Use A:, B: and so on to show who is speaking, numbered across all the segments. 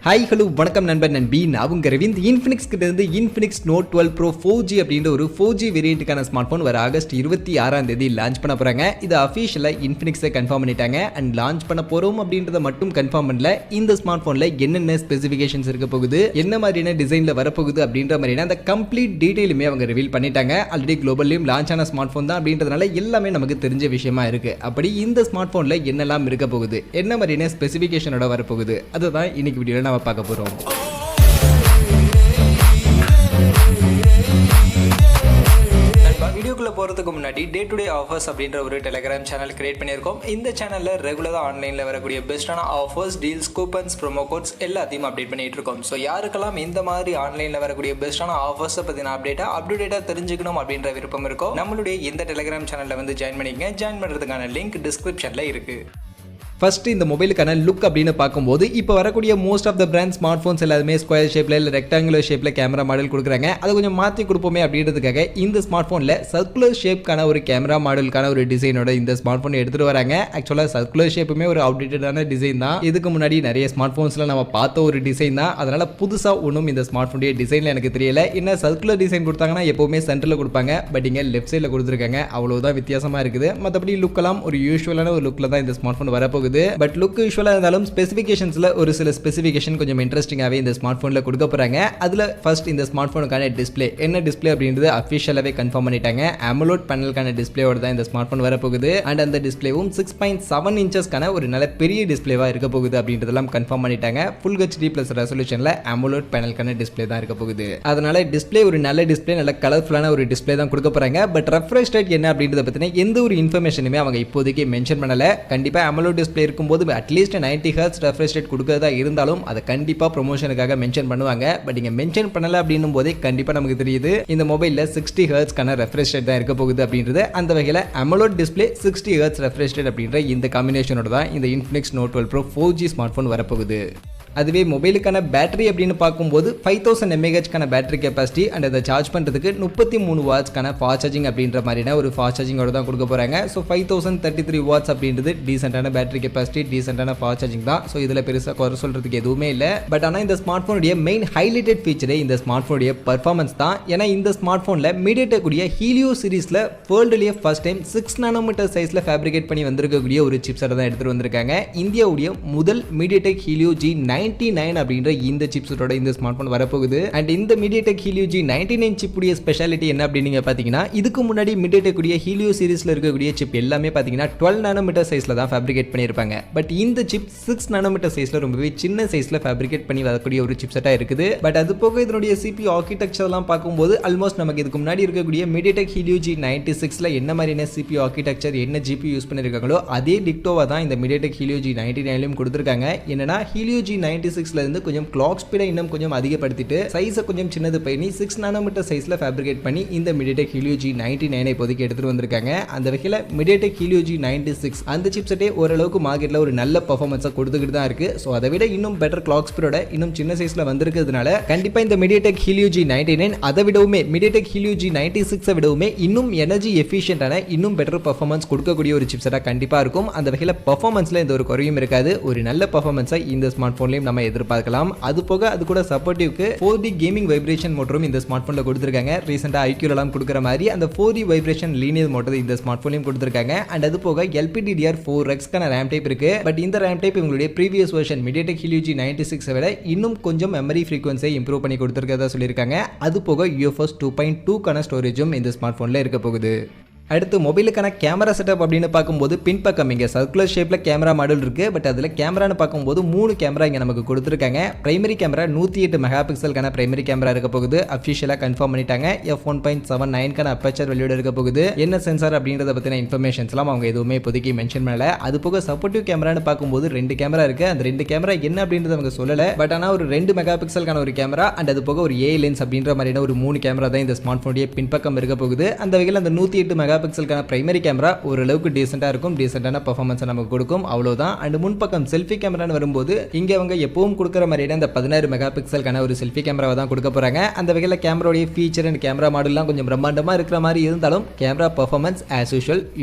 A: Hi hello வணக்கம் நண்பர் நண்பி நான் உங்க ரவிந்த் Infinix கிட்ட இருந்து Infinix Note 12 Pro 4G அப்படின்ற ஒரு 4G வேரியண்ட்டுக்கான ஸ்மார்ட் போன் வர ஆகஸ்ட் 26ஆம் தேதி லான்ச் பண்ண போறாங்க. இது அஃபிஷியலா Infinix கன்ஃபார்ம் பண்ணிட்டாங்க அண்ட் லான்ச் பண்ண போறோம் அப்படின்றத மட்டும் கன்ஃபார்ம் பண்ணல. இந்த ஸ்மார்ட் போன்ல என்னென்ன ஸ்பெசிஃபிகேஷன்ஸ் இருக்க போகுது, என்ன மாதிரியான டிசைன்ல வரப்போகுது அப்படின்ற மாதிரியான அந்த கம்ப்ளீட் டீடைலுமே அவங்க ரிவீல் பண்ணிட்டாங்க. ஆல்ரெடி குளோபல்லையும் லான்ச் ஆன ஸ்மார்ட் போன் தான் அப்படின்றதுனால எல்லாமே நமக்கு தெரிஞ்ச விஷயமா இருக்கு. அப்படி இந்த ஸ்மார்ட் போன்ல என்னெல்லாம் இருக்க போகுது, என்ன மாதிரியான ஸ்பெசிஃபிகேஷனோட வரப்போகுது, அதுதான் இன்னைக்கு வீடியோல நம்ம பார்க்க போறோம். வீடியோக்குள்ள போறதுக்கு முன்னாடி டே டு டே ஆஃபர்ஸ் அப்படின்ற ஒரு டெலிகிராம் சேனல் கிரியேட் பண்ணியிருக்கோம். இந்த சேனல்ல ரெகுலரா ஆன்லைன்ல வரக்கூடிய பெஸ்டான offers, deals, coupons, promo quotes எல்லாத்தையும் அப்டேட் பண்ணிட்டு இருக்கோம். ஸோ யாருக்கெல்லாம் இந்த மாதிரி ஆன்லைன்ல வரக்கூடிய பெஸ்டான ஆஃபர்ஸை பத்தின அப்டேட்டா தெரிஞ்சுக்கணும் அப்படின்ற விருப்பம் இருக்கும், நம்மளுடைய இந்த டெலிகிராம் சேனல்ல வந்து ஜாயின் பண்ணிக்கங்க. ஜாயின் பண்றதுக்கான லிங்க் டிஸ்கிரிப்ஷன்ல இருக்கு. ஃபர்ஸ்ட் இந்த மொபைலுக்கான லுக் அப்படின்னு பார்க்கும்போது இப்போ வரக்கூடிய most of the brand smartphones எல்லாமே ஸ்கொயர் ஷேப்ல இல்லை ரெக்டாங்குலர் ஷேப்ல கேமரா மாடல் கொடுக்குறாங்க. அதை கொஞ்சம் மாற்றி கொடுப்போமே அப்படின்றதுக்காக இந்த ஸ்மார்ட் ஃபோனில் சர்க்குலர் ஷேப்க்கான ஒரு கேமரா மாடலுக்கான ஒரு டிசைனோட இந்த ஸ்மார்ட் ஃபோன் எடுத்துட்டு வராங்க. ஆக்சுவலாக சர்க்குலர் ஷேப்புமே ஒரு அப்டேட்டடான டிசைன் தான். இதுக்கு முன்னாடி நிறைய ஸ்மார்ட் ஃபோன்ஸ்ல நம்ம பார்த்த ஒரு டிசைன் தான். அதனால புதுசாக ஒன்றும் இந்த ஸ்மார்ட் ஃபோனுடைய டிசைன்ல எனக்கு தெரியல. என்ன சர்க்குலர் டிசைன் கொடுத்தாங்கன்னா எப்பவுமே சென்டரில் கொடுப்பாங்க, பட் இங்கே லெஃப்ட் சைடில் கொடுத்துருக்காங்க. அவ்வளோதான் வித்தியாசமாக இருக்குது. மற்றபடி லுக்கெல்லாம் ஒரு யூஸ்வலான ஒரு லுக்கில் தான் இந்த ஸ்மார்ட் ஃபோன் வரப்போகுது. பட் லுக் யூசுவலா இருந்தாலும் ஸ்பெசிஃபிகேஷன்ஸ்ல ஒரு சில ஸ்பெசிஃபிகேஷன் கொஞ்சம் இன்ட்ரெஸ்டிங்காவே இந்த ஸ்மார்ட் போன்ல கொடுக்க போறாங்க. அதுல ஃபர்ஸ்ட் இந்த ஸ்மார்ட் போனுக்கான டிஸ்ப்ளே என்ன டிஸ்ப்ளே அப்படின்றது அஃபிஷியலாவே கன்ஃபார்ம் பண்ணிட்டாங்க. AMOLED பேனலுக்கான டிஸ்ப்ளேவோட தான் இந்த ஸ்மார்ட் போன் வரப்போகுது. அண்ட் அந்த டிஸ்ப்ளேவும் 6.7 இன்ச்சஸ்க்கான ஒரு நல்ல பெரிய டிஸ்ப்ளேவா இருக்க போகுது அப்படின்றதெல்லாம் கன்ஃபார்ம் பண்ணிட்டாங்க. ஃபுல் HD பிளஸ் ரெசல்யூஷன்ல AMOLED பேனலுக்கான டிஸ்ப்ளே தான் இருக்க போகுது. அதனால டிஸ்ப்ளே ஒரு நல்ல டிஸ்ப்ளே, நல்ல கலர்ஃபுல்லான ஒரு டிஸ்ப்ளே தான் கொடுக்க போறாங்க. பட் ரெஃப்ரெஷ் ரேட் என்ன அப்படின்றத பத்தின எந்த ஒரு இன்ஃபர்மேஷனுமே அவங்க இப்போதைக்கு மென்ஷன் பண்ணல. கண்டிப்பா AMOLED டிஸ்ப்ளே இருக்கும்போது அட்லீஸ்ட் 90 Hz ரெஃப்ரெஷ் ரேட் கொடுக்கறதா இருந்தாலும் அதை கண்டிப்பா ப்ரொமோஷனுக்காக மென்ஷன் பண்ணுவாங்க. பட் இங்க மென்ஷன் பண்ணல அப்படின்னும் போதே கண்டிப்பா நமக்கு தெரியுது இந்த மொபைல்ல 60 Hz கான ரெஃப்ரெஷ் ரேட் தான் இருக்க போகுது அப்படின்றது. அந்த வகையில AMOLED display 60 Hz refresh rate அப்படின்ற இந்த காம்பினேஷனோட தான் இந்த Infinix Note 12 Pro 4G smart phone வரப்போகுது. அதுவே மொபைலுக்கான பேட்டரி அப்படின்னு பார்க்கும்போது 5000 mAh கான பேட்டரி கெப்பாசிட்டி அண்ட் அதை சார்ஜ் பண்ணுறதுக்கு 33 வாட்ஸ் கான ஃபாஸ்ட் சார்ஜிங் அப்படின்ற மாதிரியான ஒரு ஃபாஸ்ட் சார்ஜிங்கோட தான் கொடுக்க போகிறாங்க. ஸோ 5033 வாட்ஸ் அப்படின்றது டீசென்டான பேட்டரி கெப்பாசிட்டி, டீசென்டான ஃபாஸ்ட் சார்ஜிங் தான். ஸோ இதில் பெருசாக குறை சொல்கிறதுக்கு எதுவுமே இல்லை. பட் ஆனால் இந்த ஸ்மார்ட் ஃபோனுடைய மெயின் ஹைலைட்டட் ஃபீச்சரே இந்த ஸ்மார்ட் ஃபோனுடைய பர்ஃபார்மன்ஸ் தான். ஏன்னா இந்த ஸ்மார்ட் ஃபோனில் MediaTek உடைய Helio சீரிஸில் வேர்ல்டுலேயே ஃபர்ஸ்ட் டைம் 6 நானோமீட்டர் சைஸில் ஃபேப்ரிகேட் பண்ணி வந்திருக்கக்கூடிய ஒரு சிப்ஸை தான் எடுத்துகிட்டு வந்திருக்காங்க. இந்தியாவுடைய முதல் MediaTek Helio G99 அப்படின்ற இந்த சிப்ஸோட இந்த ஸ்மார்ட் போன் வரப்போகுது. அண்ட் இந்த MediaTek Helio G99 சிப் உடைய ஸ்பெஷாலிட்டி என்ன அப்படின்னு பாத்தீங்கன்னா, இதுக்கு முன்னாடி MediaTek உடைய Helio சீரிஸ்ல இருக்கக்கூடிய சிப் எல்லாமே பாத்தீங்கன்னா 12 நானோமீட்டர் சைஸ்ல தான் ஃபேப்ரிகேட் பண்ணிருப்பாங்க. பட் இந்த சிப் 6 நானோமீட்டர் சைஸ்ல ரொம்பவே சின்ன சைஸ்ல ஃபேப்ரிகேட் பண்ணி வரக்கூடிய ஒரு சிப்செட்டா இருக்குது. பட் அது போக இதனுடைய CPU ஆர்க்கிடெக்சர் எல்லாம் பார்க்கும்போது ஆல்மோஸ்ட் நமக்கு இதுக்கு முன்னாடி இருக்கக்கூடிய MediaTek Helio G96ல என்ன மாதிரியான CPU ஆர்க்கிடெக்சர், என்ன GPU யூஸ் பண்ணிருக்காங்களோ அதே டிக்டோவா தான் இந்த MediaTek Helio G99லயும் கொடுத்திருக்காங்க. என்னன்னா Helio G96 இருந்து கொஞ்சம் கிளாக் ஸ்பீடை இன்னும் கொஞ்சம் அதிகப்படுத்திட்டு சைஸை கொஞ்சம் சின்னது பண்ணி 6 நானோமீட்டர் சைஸ்ல ஃபேப்ரிகேட் பண்ணி இந்த MediaTek Helio G99 இப்போதைக்கு எடுத்துட்டு வந்திருக்காங்க. அந்த வகையில் MediaTek Helio G96 அந்த சிப்செட்டே ஓரளவுக்கு மார்க்கெட்ல ஒரு நல்ல பெர்ஃபார்மன்ஸை கொடுத்துக்கிட்டு தான் இருக்கு. ஸோ அதை விட இன்னும் பெட்டர் கிளாக் ஸ்பீடோட இன்னும் சின்ன சைஸ்ல வந்திருக்கிறதுனால கண்டிப்பா இந்த MediaTek Helio G99 அதை விடவுமே MediaTek Helio G96 விடவுமே இன்னும் எனர்ஜி எஃபிஷியன்டான இன்னும் பெட்டர் பெர்ஃபார்மன்ஸ் கொடுக்கக்கூடிய ஒரு சிப்செட்டா கண்டிப்பா இருக்கும். அந்த வகையில் பெர்ஃபார்மன்ஸ்ல எந்த ஒரு குறையும் இருக்காது. ஒரு நல்ல பெர்ஃபார்மன்ஸை இந்த ஸ்மார்ட் போன்லயும் நம்ம எதிர்பார்க்கலாம். அது போக அது கூட சப்போர்ட்டிவ்க்கு 4D கேமிங் வைப்ரேஷன் மோட்டரும் இந்த ஸ்மார்ட் போன்ல கொடுத்திருக்காங்க. ரீசெண்டா iQoo எல்லாம் கொடுக்கிற மாதிரி அந்த 4D வைப்ரேஷன் லீனியர் மோட்டர் இந்த ஸ்மார்ட் போன்லயும் கொடுத்திருக்காங்க. அண்ட் அது போக LPDDR4X கான RAM டைப் இருக்கு. பட் இந்த RAM டைப் உங்களுடைய previous version MediaTek Helio G96 விட இன்னும் கொஞ்சம் மெமரி ஃப்ரீக்வன்சியை இம்ப்ரூவ் பண்ணி கொடுத்திருக்கதா சொல்லியிருக்காங்க. அது போக UFS 2.2 கான ஸ்டோரேஜும் இந்த ஸ்மார்ட் போன்ல இருக்க போகுது. அடுத்து மொபைலுக்கான கேமரா செட்டப் அப்படின்னு பார்க்கும்போது பின்பக்கம் இங்கே சர்க்குலர் ஷேப்பில் கேமரா மாடல் இருக்குது. பட் அதில் கேமரான்னு பார்க்கும்போது 3 கேமரா இங்கே நமக்கு கொடுத்துருக்காங்க. பிரைமரி கேமரா 108 மெகா பிக்சலுக்கான பிரைமரி கேமரா இருக்க போகுது. அஃபிஷியலாக கன்ஃபார்ம் பண்ணிட்டாங்க. f1.79 அப்பேச்சர் வெளியோட இருக்க போகுது. என்ன சென்சார் அப்படின்றத பற்றின இன்ஃபர்மேஷன்ஸ்லாம் அவங்க எதுவுமே இப்போதைக்கு மென்ஷன் பண்ணல. அது போக சப்போர்ட்டிவ் கேமரான்னு பார்க்கும்போது 2 கேமரா இருக்குது. அந்த 2 கேமரா என்ன அப்படின்றத அவங்க சொல்லலை. பட் ஆனால் ஒரு 2 மெகா பிக்சலுக்கான ஒரு கேமரா அண்ட் அது போக ஒரு A லென்ஸ் அப்படின்ற மாதிரியான ஒரு 3 கேமரா தான் இந்த ஸ்மார்ட் போனுடைய பின்பக்கம் இருக்க போகுது. அந்த வகையில் அந்த 108 மெகா பிக்சலுக்கான பிரைமரி கேமரா ஓரளவுக்கு டீசெண்டாக இருக்கும், டீசெண்டான பர்ஃபார்மன்ஸை நமக்கு கொடுக்கும், அவ்வளோதான். அண்ட் முன்பக்கம் செல்ஃபி கேமரான்னு வரும்போது இங்கே அவங்க எப்பவும் கொடுக்குற மாதிரியான இந்த 16 மெகா பிக்சலுக்கான ஒரு செல்ஃபி கேமராவை தான் கொடுக்க போகிறாங்க. அந்த வகையில் கேமராவுடைய ஃபீச்சர் அண்ட் கேமரா மாடல்லாம் கொஞ்சம் பிரம்மாண்டமாக இருக்கிற மாதிரி இருந்தாலும் கேமரா பர்ஃபார்மன்ஸ் ஆஸ்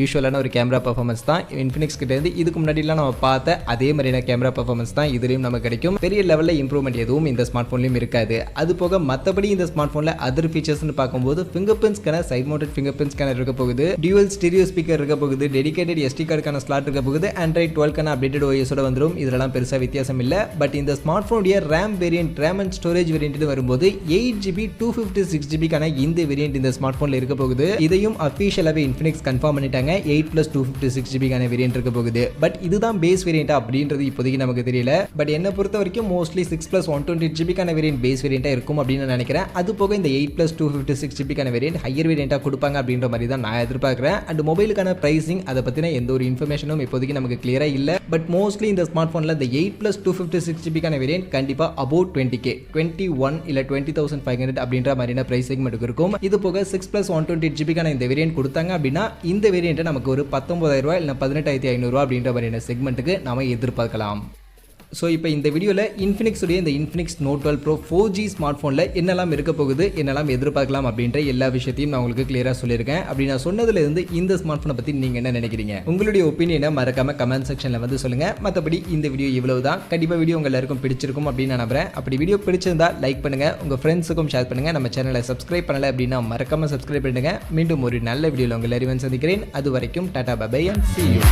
A: யூஷுவலான ஒரு கேமரா பர்ஃபார்மன்ஸ் தான் இன்ஃபினிக்ஸ் கிட்ட இருந்து இதுக்கு முன்னாடிலாம் நம்ம பார்த்த அதே மாதிரியான கேமரா பர்ஃபார்மன்ஸ் தான் இதுலையும் நமக்கு கிடைக்கும். பெரிய லெவலில் இம்ப்ரூவ்மெண்ட் எதுவும் இந்த ஸ்மார்ட் ஃபோன்லையும் இருக்காது. அது போக மற்றபடி இந்த ஸ்மார்ட் ஃபோனில் அதர் ஃபீச்சர்ஸ்னு பார்க்கும்போது fingerprint scanner, side mounted fingerprint scanner இருக்க போகுது, டியூவல் ஸ்டீரியோ ஸ்பீக்கர் இருக்க போகுது, டெடிகேட்டட் SD கார்டுக்கான ஸ்லாட் இருக்க போகுது, Android 12 அப்டேட்டட் OS ஓட வந்துடும். இதெல்லாம் பெருசாக வித்தியாசம் இல்லை. பட் இந்த ஸ்மார்ட் ஃபோனுடைய RAM variant, RAM and storage variant வரும்போது 8GB 256GB இந்த வேரியன்ட் இந்த ஸ்மார்ட் ஃபோனில் இருக்க போகுது. இதையும் அஃபிஷியலாகவே இன்ஃபினிக்ஸ் கன்ஃபார்ம் பண்ணிட்டாங்க. 8+256GB வேரியன்ட் இருக்க போகுது. பட் இதுதான் பேஸ் வேரியன்ட் அப்படின்றது இப்போதைக்கு நமக்கு தெரியல. பட் என்ன பொறுத்த வரைக்கும் மோஸ்ட்லி 6+128GB வேரியன்ட் பேஸ் வேரியண்டா இருக்கும் அப்படின்னு நினைக்கிறேன். அது போக இந்த 8+256GB வேரியன்ட் ஹையர் வேரியண்டா கொடுப்பாங்க அப்படின்ற மாதிரி தான் நான் எதிர்பார்க்கிறேன். அண்ட் மொபைலுக்கான பிரைசிங் அதை பத்தின எந்த ஒரு இன்ஃபர்மேஷனும் இப்போதைக்கு நமக்கு கிளியரா இல்ல. பட் மோஸ்ட்லி இந்த ஸ்மார்ட் போன்ல இந்த 8+256GB வேரியன்ட் கண்டிப்பா அபவுட் 20K 21 இல்ல 20,500 அப்படின்ற மாதிரியான பிரைஸ் செக்மெண்ட்டுக்கு இருக்கும். இது போக 6+128GB இந்த வேரியன்ட் கொடுத்தாங்க அப்படின்னா இந்த வேரியன்ட் நமக்கு ஒரு 19,000 இல்ல 18,500 அப்படின்ற மாதிரியான செக்மெண்ட்டுக்கு நாம எதிர்பார்க்கலாம். ஸோ இப்போ இந்த வீடியோவில் இன்ஃபினிக்ஸுடைய இந்த Infinix note 12 bro 4G smart ஃபோனில் என்னெல்லாம் இருக்க போகுது, என்னெல்லாம் எதிர்பார்க்கலாம் அப்படின்ற எல்லா விஷயத்தையும் நான் உங்களுக்கு கிளியராக சொல்லியிருக்கேன். அப்படி நான் சொன்னதுலேருந்து இந்த ஸ்மார்ட் ஃபோனை பற்றி நீங்கள் என்ன நினைக்கிறீங்க, உங்களுடைய ஒப்பீனியனை மறக்காமல் கமெண்ட் செக்ஷனில் வந்து சொல்லுங்கள். மற்றபடி இந்த வீடியோ இவ்வளவு தான். கண்டிப்பாக வீடியோ உங்கள் எல்லாருக்கும் பிடிச்சிருக்கும் அப்படின்னு நான் நம்புறேன். அப்படி வீடியோ பிடிச்சிருந்தா லைக் பண்ணுங்கள், உங்கள் ஃப்ரெண்ட்ஸுக்கும் ஷேர் பண்ணுங்கள். நம்ம சேனலை சப்ஸ்கிரைப் பண்ணலை அப்படின்னா மறக்காமல் சப்ஸ்கிரைப் பண்ணுங்க. மீண்டும் ஒரு நல்ல வீடியோவில் உங்கள் எல்லாரையும் சந்திக்கிறேன். அது வரைக்கும் tata bye and see you.